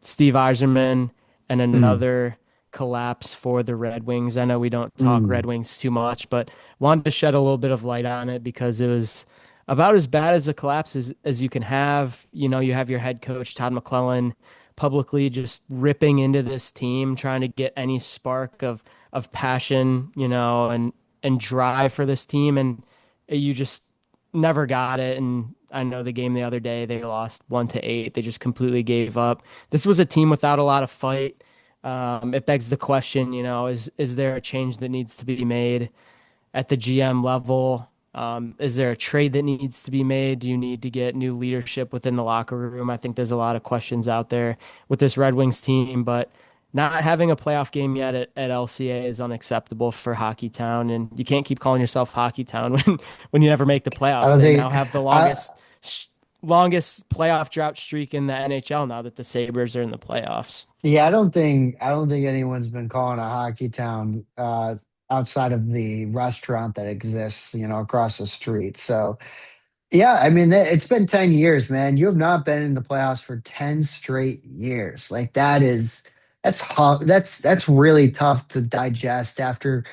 Steve Eiserman and Mm, another collapse for the Red Wings. I know we don't talk mm. Red Wings too much, but wanted to shed a little bit of light on it because it was about as bad as a collapse as you can have. You have your head coach, Todd McClellan, publicly just ripping into this team, trying to get any spark of passion, and drive for this team. And you just never got it. And I know the game the other day, they lost 1-8. They just completely gave up. This was a team without a lot of fight. It begs the question, is there a change that needs to be made at the GM level? Is there a trade that needs to be made? Do you need to get new leadership within the locker room? I think there's a lot of questions out there with this Red Wings team, but not having a playoff game yet at LCA is unacceptable for Hockey Town, and you can't keep calling yourself Hockey Town when you never make the I playoffs. don't They now think have the I longest playoff drought streak in the NHL now that the Sabres are in the playoffs. yeah, I don't think anyone's been calling a hockey town outside of the restaurant that exists, across the street. So yeah, I mean, it's been 10 years, man. You have not been in the playoffs for 10 straight years. Like that's really tough to digest after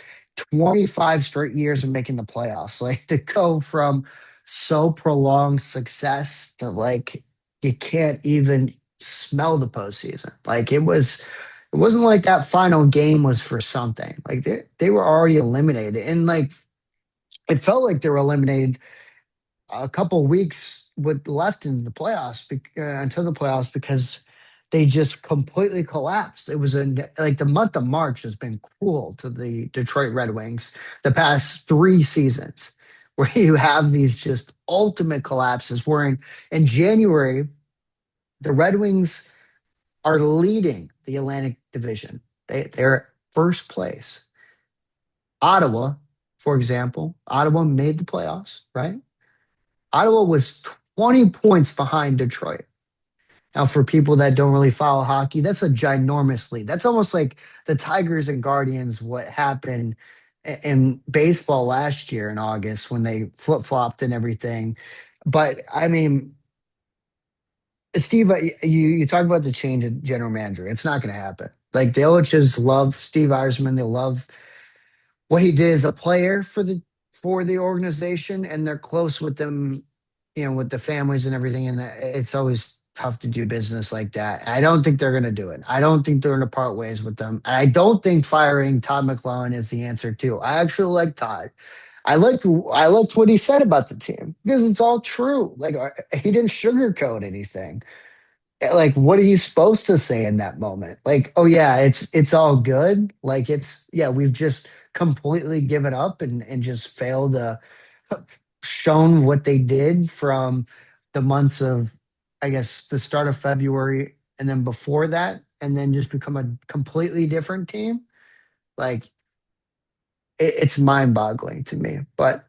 25 straight years of making the playoffs. Like to go from so prolonged success to like you can't even smell the postseason. Like it wasn't like that final game was for something. Like they were already eliminated. And like it felt like they were eliminated a couple weeks with left in the playoffs until the playoffs because they just completely collapsed. It was like the month of March has been cruel to the Detroit Red Wings the past 3 seasons, where you have these just ultimate collapses. Where in January, the Red Wings are leading the Atlantic Division. They're at first place. Ottawa, for example, Ottawa made the playoffs, right? Ottawa was 20 points behind Detroit. Now, for people that don't really follow hockey, that's a ginormous lead. That's almost like the Tigers and Guardians, what happened in baseball last year in August when they flip flopped and everything. But I mean, Steve, you talk about the change of general manager. It's not going to happen. Like the Ilitches love Steve Eisman. They love what he did as a player for the organization, and they're close with them, with the families and everything. And it's always tough to do business like that. I don't think they're going to do it. I don't think they're going to part ways with them. And I don't think firing Todd McClellan is the answer too. I actually like Todd. I liked what he said about the team because it's all true. Like he didn't sugarcoat anything. Like what are you supposed to say in that moment? Like, oh yeah, it's all good. Like it's yeah, we've just completely given up and just failed to shown what they did from the months of, I guess, the start of February and then before that, and then just become a completely different team. Like it's mind-boggling to me. But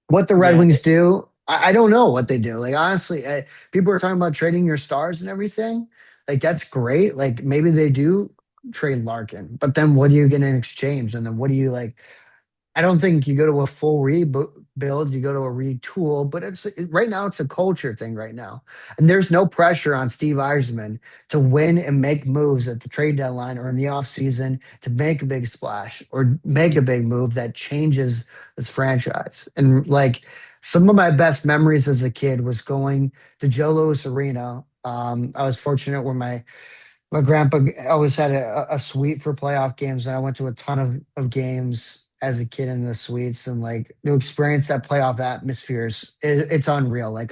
what the Red Yeah, Wings do, I don't know what they do. Like honestly, people are talking about trading your stars and everything. Like that's great. Like maybe they do trade Larkin, but then what do you get in exchange? And then what do you like? I don't think you go to a full rebuild. You go to a retool, but right now it's a culture thing right now, and there's no pressure on Steve Eisman to win and make moves at the trade deadline or in the offseason to make a big splash or make a big move that changes this franchise. And like some of my best memories as a kid was going to Joe Louis Arena. I was fortunate where my grandpa always had a suite for playoff games, and I went to a ton of games as a kid in the suites, and like to experience that playoff atmosphere it's unreal. Like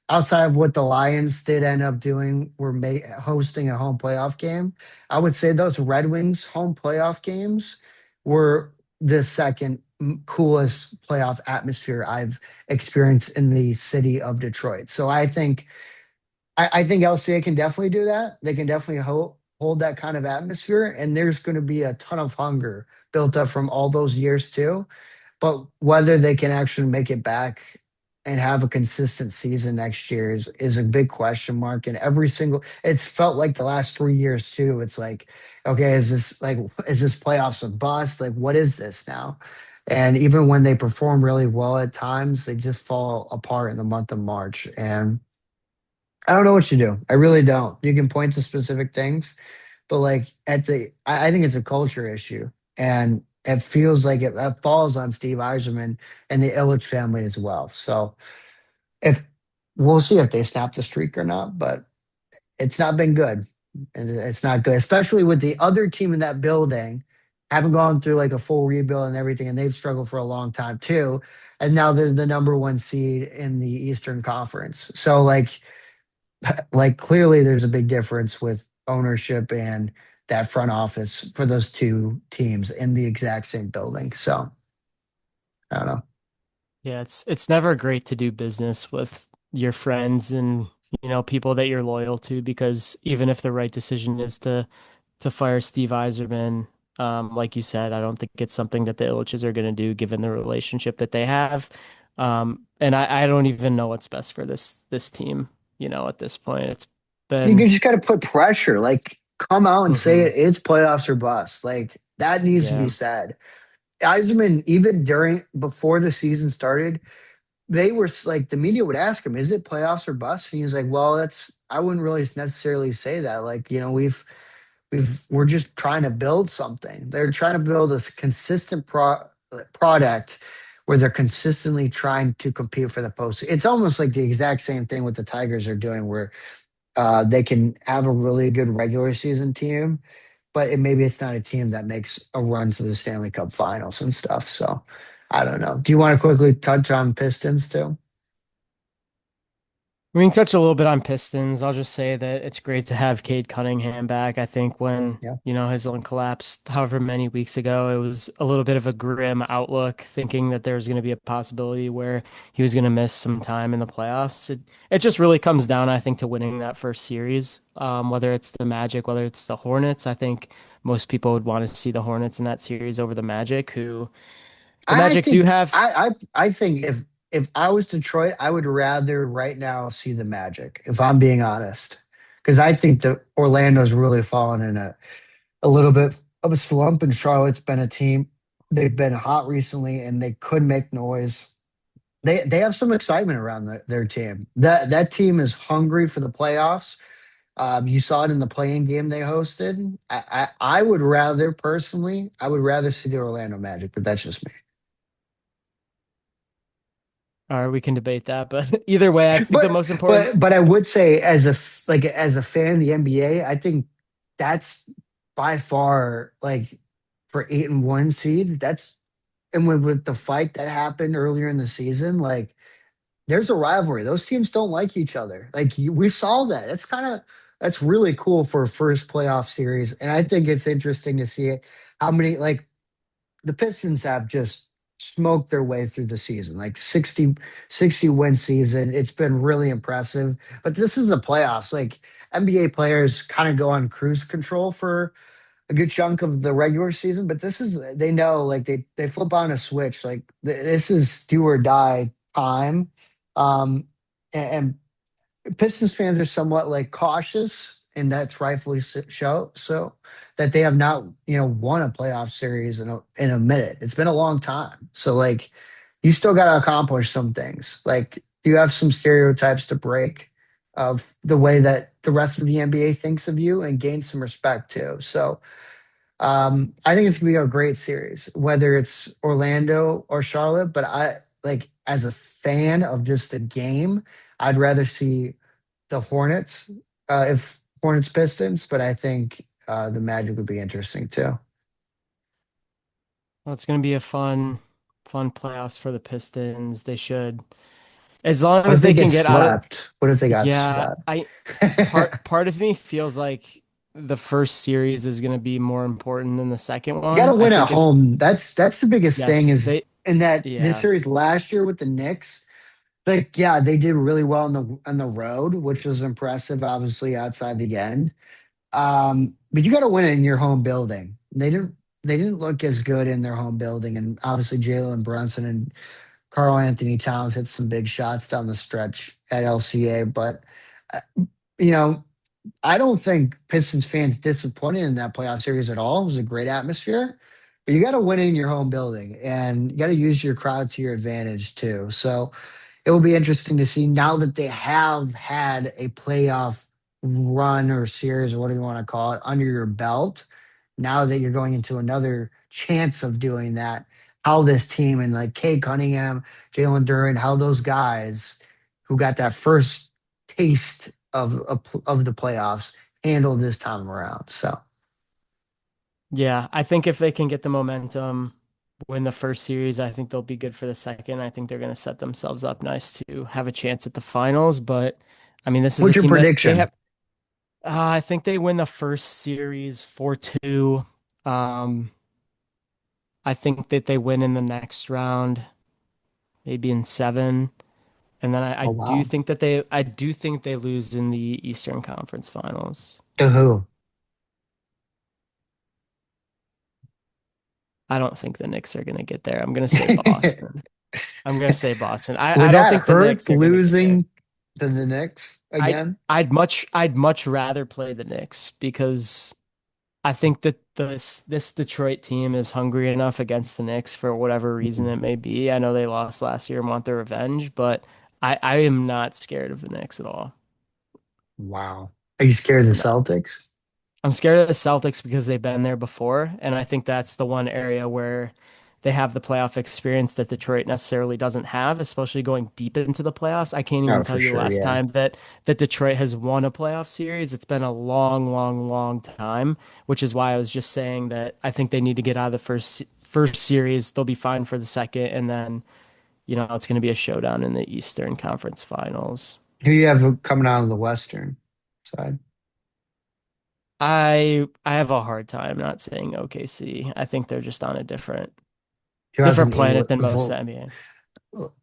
outside of what the Lions did end up doing, we're hosting a home playoff game. I would say those Red Wings home playoff games were the second coolest playoff atmosphere I've experienced in the city of Detroit. So I think LCA can definitely do that. They can definitely hold that kind of atmosphere, and there's going to be a ton of hunger built up from all those years too. But whether they can actually make it back and have a consistent season next year is a big question mark. And it's felt like the last 3 years too. It's like, okay, is this playoffs a bust? Like, what is this now? And even when they perform really well at times, they just fall apart in the month of March. And I don't know what you do. I really don't. You can point to specific things, but like I think it's a culture issue. And it feels like it falls on Steve Eiserman and the Illich family as well. So if we'll see if they snap the streak or not, but it's not been good. And it's not good, especially with the other team in that building having gone through like a full rebuild and everything, and they've struggled for a long time too. And now they're the number one seed in the Eastern Conference. So like clearly there's a big difference with ownership and that front office for those two teams in the exact same building. So I don't know. Yeah, it's never great to do business with your friends and people that you're loyal to because even if the right decision is to fire Steve Eiserman, like you said, I don't think it's something that the Illiches are going to do given the relationship that they have. And I don't even know what's best for this team, at this point. It's You been just got to put pressure. Like, come out and say mhm, it. It's playoffs or bust. Like that needs to be yeah. said. Eiserman, even before the season started, they were like the media would ask him, "Is it playoffs or bust?" And he's like, "Well, that's I wouldn't really necessarily say that. Like, we're just trying to build something. They're trying to build a consistent product where they're consistently trying to compete for the post. It's almost like the exact same thing what the Tigers are doing, where they can have a really good regular season team, but maybe it's not a team that makes a run to the Stanley Cup Finals and stuff. So I don't know. Do you want to quickly touch on Pistons too? We can touch a little bit on Pistons. I'll just say that it's great to have Cade Cunningham back. I think when, Yeah. his lung collapsed however many weeks ago, it was a little bit of a grim outlook, thinking that there was going to be a possibility where he was going to miss some time in the playoffs. It just really comes down, I think, to winning that first series. Whether it's the Magic, whether it's the Hornets. I think most people would want to see the Hornets in that series over the Magic, who the I Magic do think have. I think if I was Detroit, I would rather right now see the Magic, if I'm being honest. Because I think that Orlando's really fallen in a little bit of a slump, and Charlotte's been a team. They've been hot recently and they could make noise. They have some excitement around their team. That team is hungry for the playoffs. You saw it in the playing game they hosted. I would rather personally, I would rather see the Orlando Magic, but that's just me. Or we can debate that, but either way, I think the But most important. but I would say as a fan of the NBA, I think that's by far like for 8 and 1 seed. That's and with the fight that happened earlier in the season, like there's a rivalry. Those teams don't like each other. We saw that. That's really cool for a first playoff series, and I think it's interesting to see it. How many like the Pistons have just smoked their way through the season, like 60 win season. It's been really impressive. But this is the playoffs. Like NBA players kind of go on cruise control for a good chunk of the regular season, but this is they know like they flip on a switch. Like this is do or die time. Um and Pistons fans are somewhat like cautious, and that's rightfully so that they have not won a playoff series in a minute. It's been a long time, so like you still got to accomplish some things. Like you have some stereotypes to break of the way that the rest of the NBA thinks of you and gain some respect too. So I think it's gonna be a great series, whether it's Orlando or Charlotte. But I like as a fan of just the game, I'd rather see the Hornets, if Hornets Pistons, but I think the Magic would be interesting too. Well, it's going to be a fun playoffs for the Pistons. They should, as long What if as they they get can get out of. swept? What if they got Yeah, swept? I part of me feels like the first series is going to be more important than the second You got to one. I win at think if home. That's the biggest thing yes, is they in that this yeah, series last year with the Knicks. Like, yeah, they did really well on the road, which was impressive, obviously outside the end. But you got to win it in your home building. They didn't look as good in their home building, and obviously Jalen Brunson and Carl Anthony Towns hit some big shots down the stretch at LCA. But uh, you know, I don't think Pistons fans disappointed in that playoff series at all. It was a great atmosphere. but you got to win in your home building, and you got to use your crowd to your advantage too. So it will be interesting to see now that they have had a playoff run or series or whatever you want to call it under your belt. Now that you're going into another chance of doing that, how this team and like Kay Cunningham, Jalen Duren, how those guys who got that first taste of the playoffs handled this time around. So Yeah, I think if they can get the momentum, win the first series, I think they'll be good for the second. I think they're going to set themselves up nice to have a chance at the finals. But I mean, this is a what's your team that they prediction? have. I think they win the first series 4-2. Um, I think that they win in the next round, maybe in seven. And then I Oh do wow. think that I do think they lose in the Eastern Conference Finals. To who? I don't think the Knicks are going to get there. I'm going to say Boston. I'm going to say Boston. I Would don't that think the hurt Knicks are going to get there. losing to the Knicks again? I'd much rather play the Knicks because I think that this Detroit team is hungry enough against the Knicks for whatever reason it may be. I know they lost last year and want their revenge, but I am not scared of the Knicks at all. Wow. Are you scared of the Celtics? I'm scared of the Celtics because they've been there before, and I think that's the one area where they have the playoff experience that Detroit necessarily doesn't have, especially going deep into the playoffs. I can't even Oh, tell for you the sure. last Yeah. time that Detroit has won a playoff series. It's been a long, long, long time, which is why I was just saying that I think they need to get out of the first series. They'll be fine for the second, and then it's going to be a showdown in the Eastern Conference Finals. Who do you have coming out of the Western side? I have a hard time not saying OKC. I think they're just on a different 2008 planet than was, most of the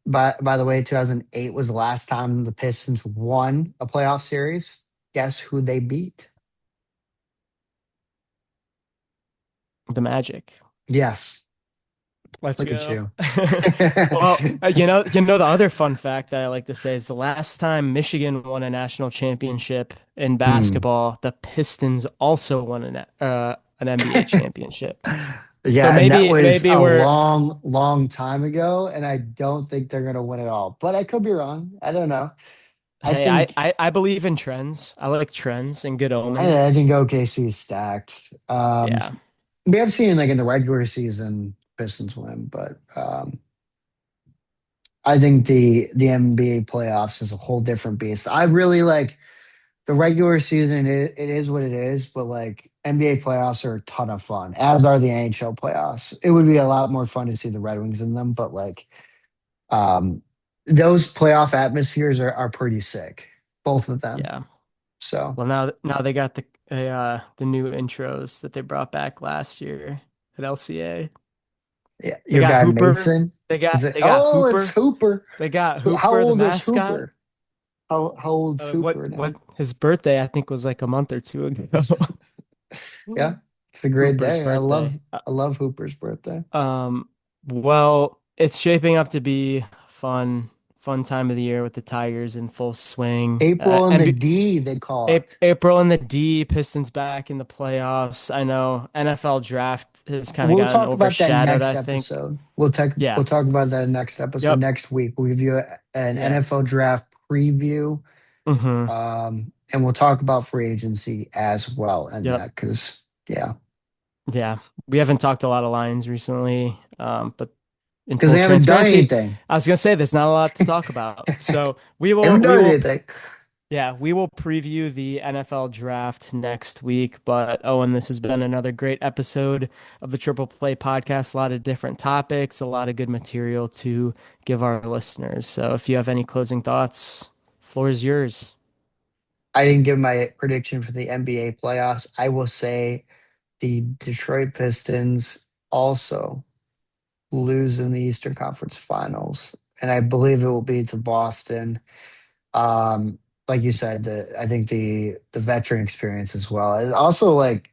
NBA. by the way, 2008 was the last time the Pistons won a playoff series. Guess who they beat? The Magic. Yes. Let's Look at go. you. Well, the other fun fact that I like to say is the last time Michigan won a national championship in Hmm. basketball, the Pistons also won an NBA championship. So Yeah, and that was maybe a we're long, long time ago, and I don't think they're gonna win it all. But I could be wrong. I don't know. I hey, I, think I I believe in trends. I like trends and good I omens. think OKC is stacked. Yeah. We have seen like in the regular season Pistons win, but I think the NBA playoffs is a whole different beast. I really like the regular season. It is what it is, but like NBA playoffs are a ton of fun, as are the NHL playoffs. It would be a lot more fun to see the Red Wings in them, but like um, those playoff atmospheres are pretty sick, both of them. Yeah. So Well, now they got the new intros that they brought back last year at LCA. yeah, They your got guy Hooper. Mason They got is it? they got Oh, it's Hooper. Hooper. They got How Hooper, the old is mascot. Hooper? How old's What Hooper what now? his birthday I think was like a month or two ago. Yeah, it's a great Hooper's day. birthday. I love Hooper's birthday. Well, it's shaping up to be fun time of the year with the Tigers in full swing. April and the D, they call it. April in the D, Pistons back in the playoffs. I know NFL draft has kind of We'll gotten talk about that overshadowed, next I think. episode. Yeah. We'll talk about that next episode Yep. next week. We'll give you an Yeah. NFL draft preview, Hmm. and we'll talk about free agency as well. And Yep. that because yeah, Yeah. We haven't talked a lot of Lions recently, but in because full they haven't done transparency, anything. I was gonna say there's not a lot to talk about. So we They will haven't we done will anything. yeah, we will preview the NFL draft next week. But Owen, this has been another great episode of the Triple Play podcast. A lot of different topics, a lot of good material to give our listeners. So if you have any closing thoughts, floor is yours. I didn't give my prediction for the NBA playoffs. I will say the Detroit Pistons also lose in the Eastern Conference Finals, and I believe it will be to Boston. Um, like you said, I think the veteran experience as well. And also, like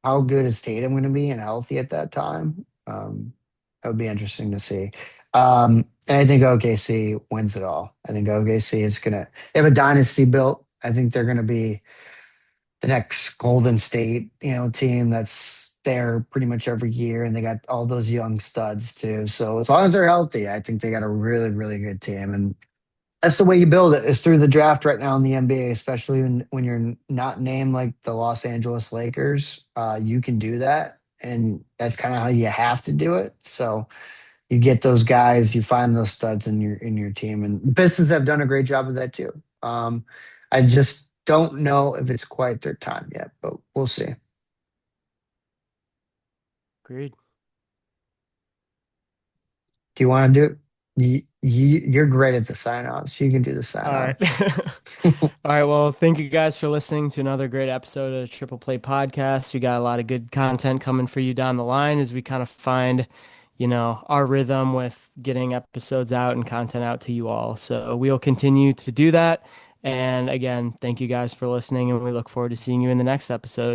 how good is Tatum going to be and healthy at that time? That would be interesting to see. And I think OKC wins it all. I think OKC is gonna they have a dynasty built. I think they're gonna be the next Golden State, team that's there pretty much every year, and they got all those young studs too. So as long as they're healthy, I think they got a really, really good team. And that's the way you build it is through the draft right now in the NBA, especially when you're not named like the Los Angeles Lakers. You can do that, and that's kind of how you have to do it. So you get those guys, you find those studs in your team, and the Pistons have done a great job of that too. I just don't know if it's quite their time yet, but we'll see. Agreed. Do you want to do? You're great at the sign offs. You can do the All sign right. off. All right. Well, thank you guys for listening to another great episode of the Triple Play Podcast. We got a lot of good content coming for you down the line as we kind of find, our rhythm with getting episodes out and content out to you all. So we'll continue to do that. And again, thank you guys for listening, and we look forward to seeing you in the next episode.